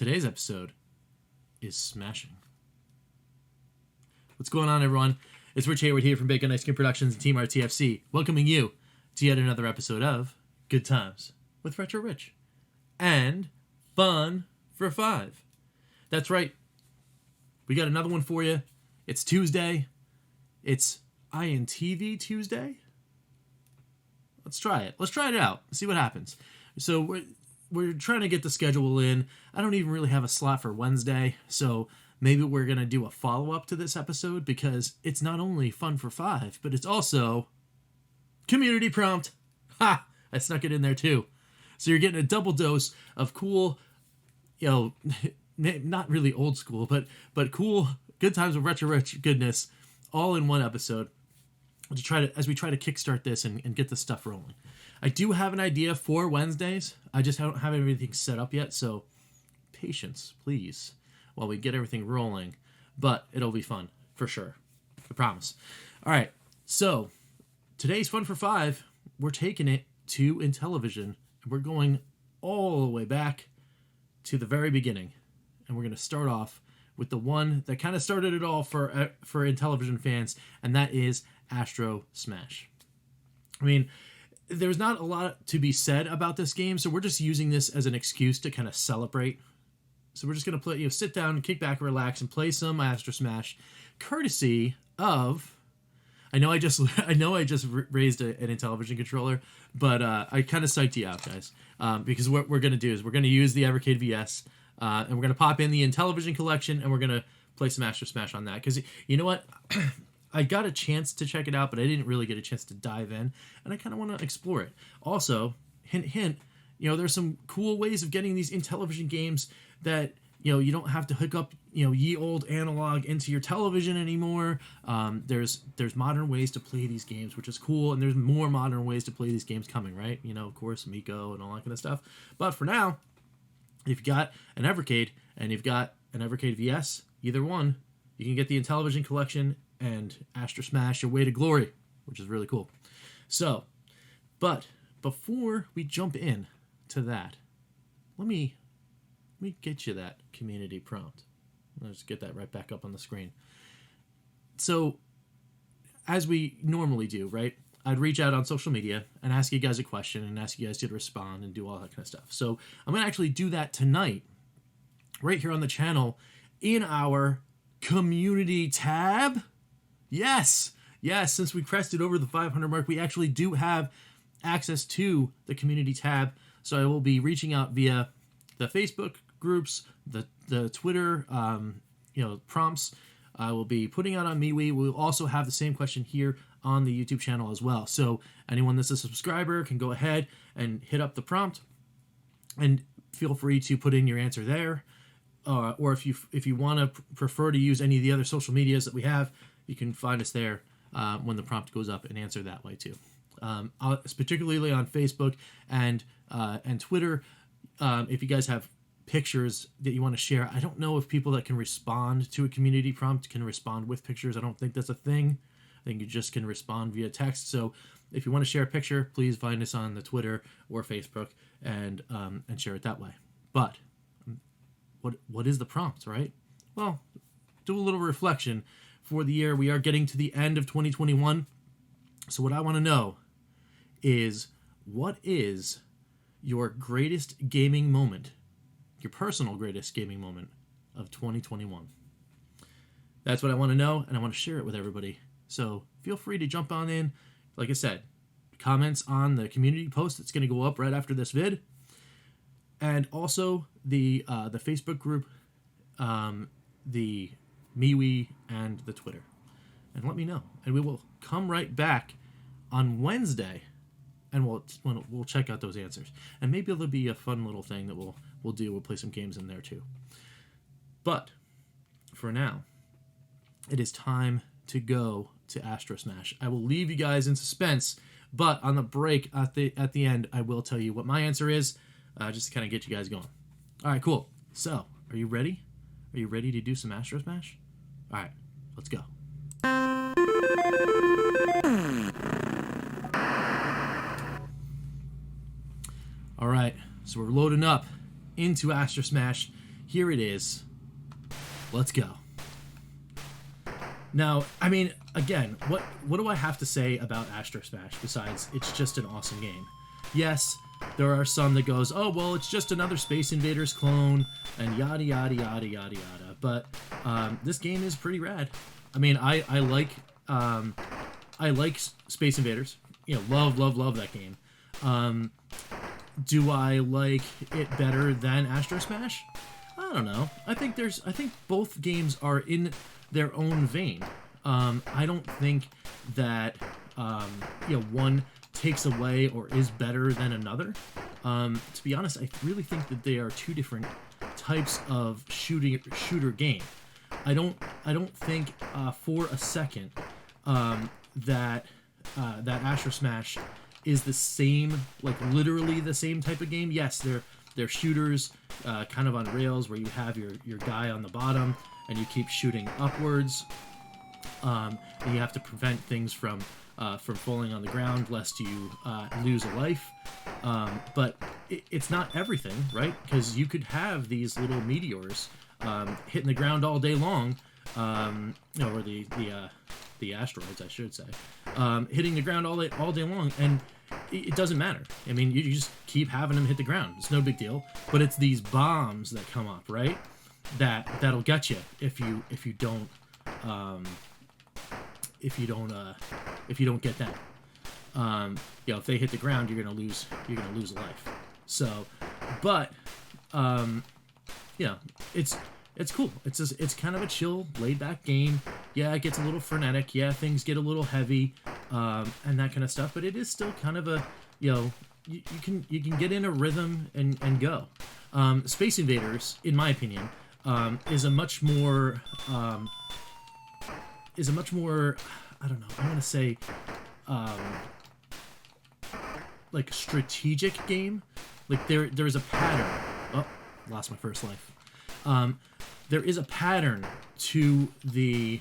Today's episode is smashing. What's going on, everyone? It's Rich Hayward here from Bacon Ice Cream Productions and Team RTFC, welcoming you to yet another episode of Good Times with Retro Rich and Fun for Five. That's right. We got another one for you. It's Tuesday. It's INTV Tuesday. Let's try it. Let's try it out. See what happens. So we're trying to get the schedule in. I don't even really have a slot for Wednesday, so maybe we're going to do a follow-up to this episode because it's not only Fun for Five, but it's also Community Prompt. Ha! I snuck it in there too. So you're getting a double dose of cool, not really old school, but cool Good Times with Retro Rich goodness all in one episode as we try to kickstart this and get this stuff rolling. I do have an idea for Wednesdays. I just don't have everything set up yet, so patience, please, while we get everything rolling. But it'll be fun, for sure. I promise. All right, so today's Fun for Five, we're taking it to Intellivision, and we're going all the way back to the very beginning. And we're going to start off with the one that kind of started it all for Intellivision fans, and that is Astrosmash. I mean, there's not a lot to be said about this game, so we're just using this as an excuse to kind of celebrate. So we're just going to play, sit down, kick back, relax, and play some Astrosmash, courtesy of... I know I just raised an Intellivision controller, but I kind of psyched you out, guys, because what we're going to do is we're going to use the Evercade VS, and we're going to pop in the Intellivision collection, and we're going to play some Astrosmash on that. Because you know what? I got a chance to check it out, but I didn't really get a chance to dive in, and I kind of want to explore it. Also, hint, hint, there's some cool ways of getting these Intellivision games that, you don't have to hook up, ye old analog into your television anymore. There's modern ways to play these games, which is cool, and there's more modern ways to play these games coming, right? Of course, Miko and all that kind of stuff. But for now, if you've got an Evercade and you've got an Evercade VS, either one, you can get the Intellivision collection and Astrosmash your way to glory, which is really cool. So, but before we jump in to that, let me get you that community prompt. Let's just get that right back up on the screen. So, as we normally do, right? I'd reach out on social media and ask you guys a question and ask you guys to respond and do all that kind of stuff. So, I'm going to actually do that tonight, right here on the channel, in our community tab. Yes, since we crested over the 500 mark, we actually do have access to the community tab. So I will be reaching out via the Facebook groups, the Twitter, prompts. I will be putting out on MeWe. We'll also have the same question here on the YouTube channel as well. So anyone that's a subscriber can go ahead and hit up the prompt, and feel free to put in your answer there. Or if you want to prefer to use any of the other social medias that we have, you can find us there when the prompt goes up and answer that way too. Particularly on Facebook and Twitter. If you guys have pictures that you want to share, I don't know if people that can respond to a community prompt can respond with pictures. I don't think that's a thing. I think you just can respond via text. So if you want to share a picture, please find us on the Twitter or Facebook and share it that way. But what is the prompt, right? Well, do a little reflection for the year. We are getting to the end of 2021. So what I want to know is, what is your greatest gaming moment, your personal greatest gaming moment of 2021? That's what I want to know, and I want to share it with everybody. So feel free to jump on in. Like I said, comments on the community post that's going to go up right after this vid, and also the Facebook group, the MeWe, and the Twitter. And let me know. And we will come right back on Wednesday, and we'll check out those answers. And maybe there'll be a fun little thing that we'll do. We'll play some games in there too. But for now, it is time to go to Astrosmash. I will leave you guys in suspense, but on the break at the end, I will tell you what my answer is, just to kind of get you guys going. All right, cool. So, are you ready? Are you ready to do some Astrosmash? All right, let's go. All right, so we're loading up into Astrosmash here it is. Let's go. Now, I mean, again, what do I have to say about Astrosmash besides it's just an awesome game? Yes, there are some that goes, oh, well, it's just another Space Invaders clone, and yada, yada, yada, yada, yada. But this game is pretty rad. I mean, I like Space Invaders. You know, love that game. Do I like it better than Astrosmash? I don't know. I think both games are in their own vein. I don't think that one takes away or is better than another. To be honest, I really think that they are two different types of shooter game. I don't think for a second that Astrosmash is the same, like literally the same type of game. Yes, they're shooters, kind of on rails where you have your guy on the bottom and you keep shooting upwards, and you have to prevent things from falling on the ground lest you lose a life. But it's not everything, right? Because you could have these little meteors hitting the ground all day long, or the asteroids, I should say, hitting the ground all day long, and it doesn't matter. I mean, you just keep having them hit the ground. It's no big deal. But it's these bombs that come up, right? That'll get you if you don't get that. If they hit the ground, you're gonna lose a life. So, but it's cool. It's kind of a chill, laid back game. Yeah, it gets a little frenetic. Yeah, things get a little heavy, and that kind of stuff. But it is still kind of a, you can get in a rhythm and go. Space Invaders, in my opinion, is a much more I don't know. I want to say like strategic game. Like there's a pattern. Oh, lost my first life. There is a pattern to the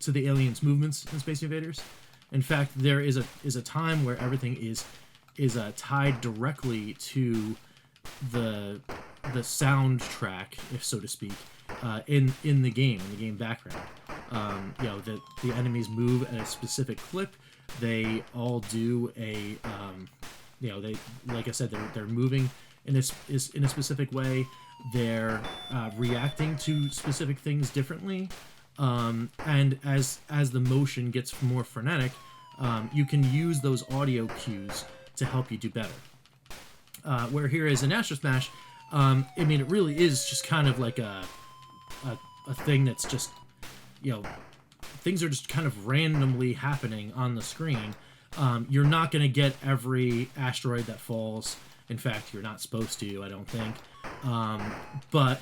aliens' movements in Space Invaders. In fact, there is a time where everything is tied directly to the soundtrack, if so to speak, in the game background. The enemies move at a specific clip. They all do a they, like I said, they're moving in a specific way. They're reacting to specific things differently, and as the motion gets more frenetic, you can use those audio cues to help you do better. Where here is in Astrosmash, I mean, it really is just kind of like a thing that's just, things are just kind of randomly happening on the screen. You're not going to get every asteroid that falls. In fact, you're not supposed to, I don't think. But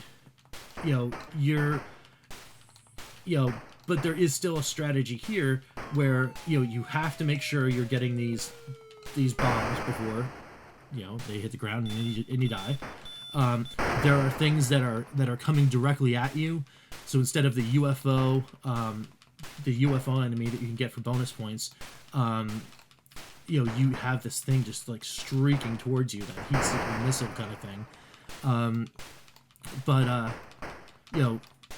but there is still a strategy here where, you have to make sure you're getting these bombs before, they hit the ground and you die. There are things that are coming directly at you. So instead of the UFO enemy that you can get for bonus points, you have this thing just like streaking towards you, that heat-seeking missile kind of thing.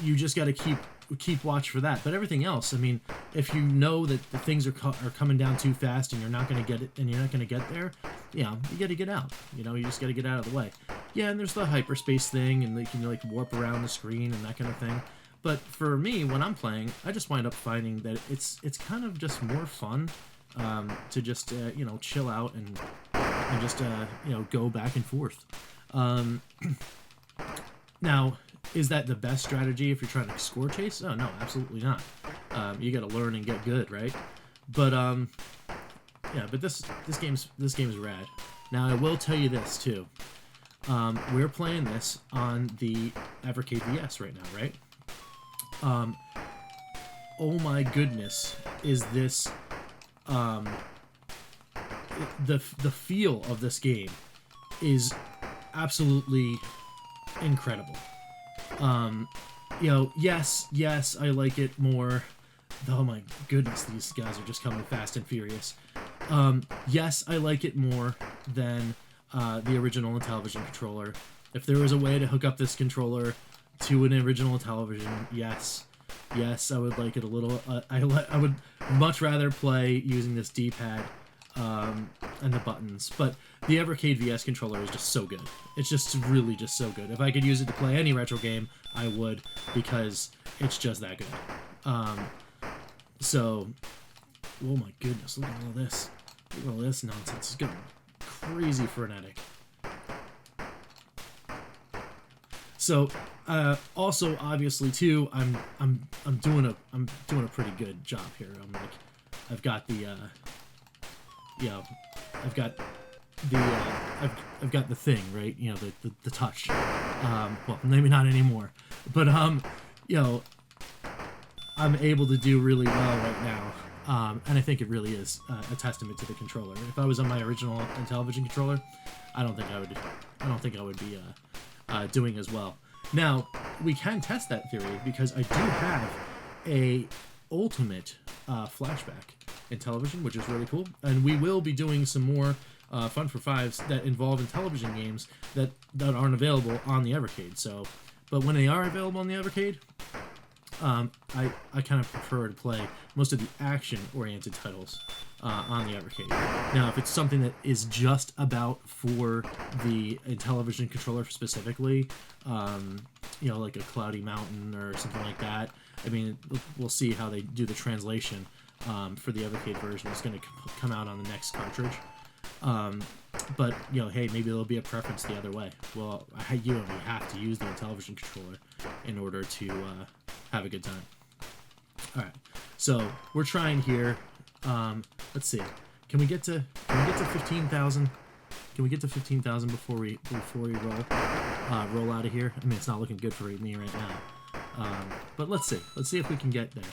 You just got to keep watch for that. But everything else, I mean, if you know that the things are coming down too fast and you're not going to get it, and you're not going to get there, you got to get out. You just got to get out of the way. Yeah, and there's the hyperspace thing, and they can like warp around the screen and that kind of thing. But for me, when I'm playing, I just wind up finding that it's kind of just more fun to just chill out and just go back and forth. Now, is that the best strategy if you're trying to score chase? Oh no, absolutely not. You got to learn and get good, right? But but this game is rad. Now I will tell you this too. We're playing this on the Evercade DS right now, right? Oh my goodness, is this the feel of this game is absolutely incredible. Yes, I like it more. Oh my goodness, these guys are just coming fast and furious. Yes, I like it more than the original Intellivision controller. If there was a way to hook up this controller to an original television, yes, I would like it a little. I would much rather play using this D-pad and the buttons. But the Evercade VS controller is just so good. It's just really just so good. If I could use it to play any retro game, I would, because it's just that good. So, oh my goodness, look at all this. Look at all this nonsense. It's getting crazy frenetic. So, also obviously too, I'm doing a pretty good job here. I've got the I've got the thing, right? You know, the touch. Well, maybe not anymore, but you know, I'm able to do really well right now, and I think it really is a testament to the controller. If I was on my original Intellivision controller, I don't think I would be doing as well. Now, we can test that theory because I do have a ultimate flashback Intellivision, which is really cool, and we will be doing some more Fun for Fives that involve Intellivision games that aren't available on the Evercade. So, but when they are available on the Evercade, I kind of prefer to play most of the action-oriented titles on the Evercade. Now, if it's something that is just about for the Intellivision controller specifically, you know, like a Cloudy Mountain or something like that, I mean, we'll see how they do the translation for the Evercade version. It's going to come out on the next cartridge. But, you know, hey, maybe there'll be a preference the other way. Well, we have to use the Intellivision controller in order to have a good time. All right, so we're trying here. Let's see. Can we get to 15,000? Can we get to 15,000 before we roll out of here? I mean, it's not looking good for me right now. But let's see. Let's see if we can get there.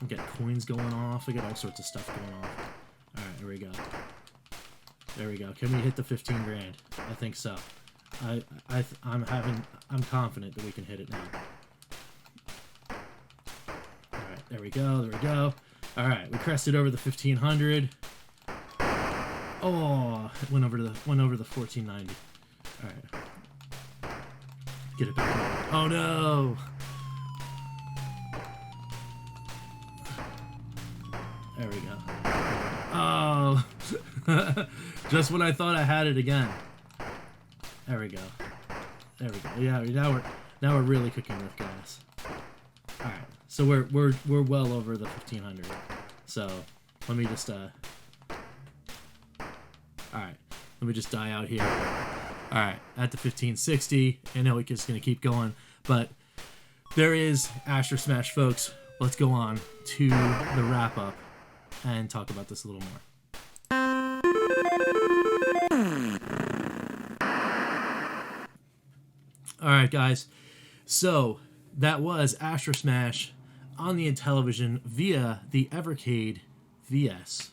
We got coins going off. We got all sorts of stuff going off. All right, here we go. There we go. Can we hit the 15 grand? I think so. I'm confident that we can hit it now. All right, there we go. There we go. All right, we crested over the 1500. Oh, it went over the 1490. All right, get it back. Oh no! There we go. Oh, just when I thought I had it again. There we go. There we go. Yeah, now we're really cooking with gas. All right, so we're well over the 1500. So let me just all right, let me just die out here. All right, at the 1560. I know we're just gonna keep going, but there is Astrosmash, folks. Let's go on to the wrap up and talk about this a little more. All right, guys. So that was Astrosmash on the Intellivision via the Evercade VS.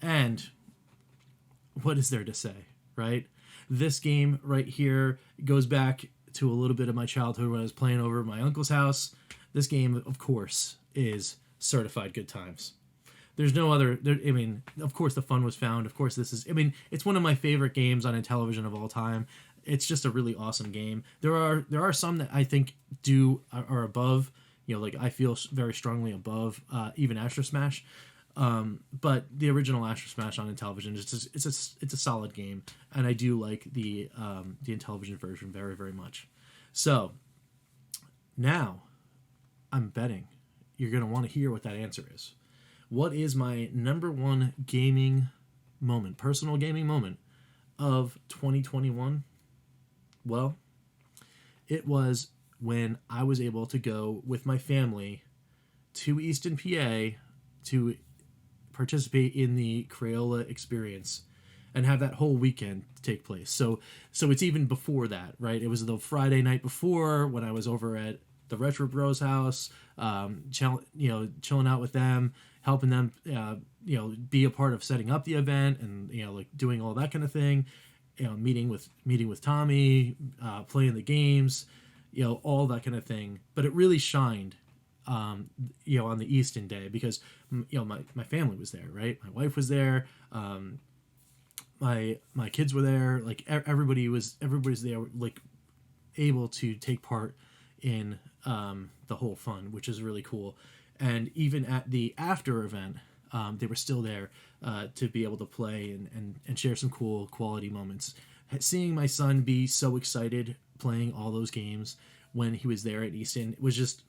And what is there to say, right? This game right here goes back to a little bit of my childhood when I was playing over at my uncle's house. This game, of course, is certified good times. There's no other. I mean, of course, the fun was found. Of course, this is. I mean, it's one of my favorite games on Intellivision of all time. It's just a really awesome game. There are some that I think are above. You know, like I feel very strongly above even Astrosmash. But the original Astrosmash on Intellivision is just it's a solid game, and I do like the Intellivision version very, very much. So now I'm betting you're gonna want to hear what that answer is. What is my number one gaming moment, personal gaming moment of 2021? Well, it was when I was able to go with my family to Easton, PA to participate in the Crayola Experience and have that whole weekend take place. So it's even before that, right? It was the Friday night before when I was over at the Retro Bros house, chilling out with them, helping them, be a part of setting up the event and, like doing all that kind of thing, meeting with Tommy, playing the games, all that kind of thing. But it really shined, on the Easton day because, my family was there, right? My wife was there. my kids were there. Like everybody's there, like able to take part in the whole fun, which is really cool. And even at the after event, they were still there to be able to play and share some cool quality moments. Seeing my son be so excited playing all those games when he was there at Easton was just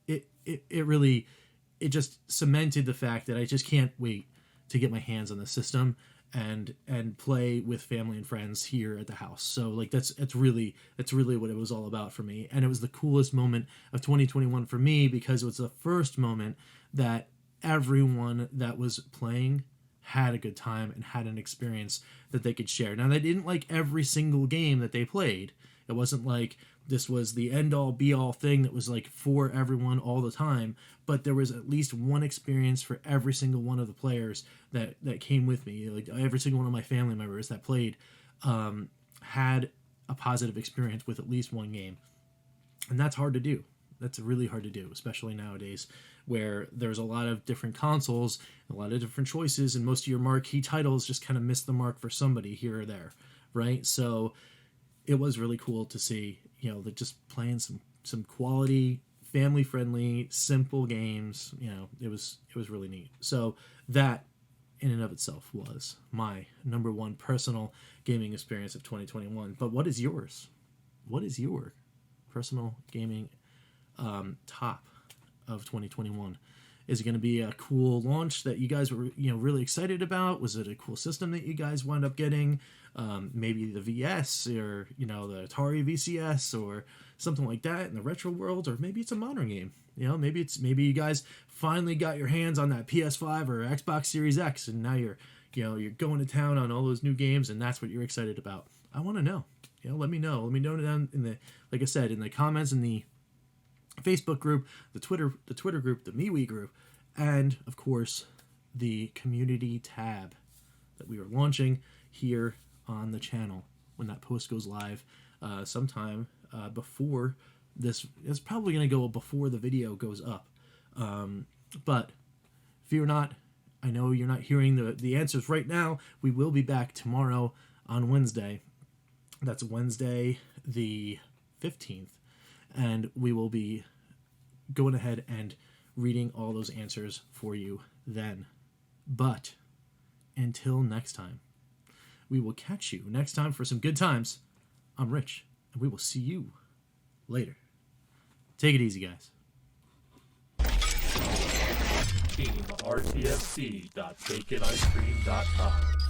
it just cemented the fact that I just can't wait to get my hands on the system and play with family and friends here at the house. So like that's really what it was all about for me. And it was the coolest moment of 2021 for me because it was the first moment that everyone that was playing had a good time and had an experience that they could share. Now, they didn't like every single game that they played. It wasn't like this was the end-all be-all thing that was like for everyone all the time, but there was at least one experience for every single one of the players that came with me. Like every single one of my family members that played had a positive experience with at least one game. And that's hard to do. That's really hard to do, especially nowadays where there's a lot of different consoles, a lot of different choices, and most of your marquee titles just kind of miss the mark for somebody here or there, right? So it was really cool to see, that just playing some quality, family-friendly, simple games. It was really neat. So that, in and of itself, was my number one personal gaming experience of 2021. But what is yours? What is your personal gaming top of 2021? Is it going to be a cool launch that you guys were really excited about? Was it a cool system that you guys wound up getting? Maybe the VS or the Atari VCS or something like that in the retro world, or maybe it's a modern game. Maybe you guys finally got your hands on that PS5 or Xbox Series X, and now you're going to town on all those new games, and that's what you're excited about. I want to know. Let me know. Let me know down in the, like I said, in the comments in the Facebook group, the Twitter group, the MeWe group, and of course the community tab that we are launching here on the channel when that post goes live sometime before this. It's probably going to go before the video goes up, but fear not. I know you're not hearing the answers right now. We will be back tomorrow on Wednesday. That's Wednesday the 15th. And we will be going ahead and reading all those answers for you then. But until next time, we will catch you next time for some good times. I'm Rich, and we will see you later. Take it easy, guys. TeamRTFC.BaconIceCream.com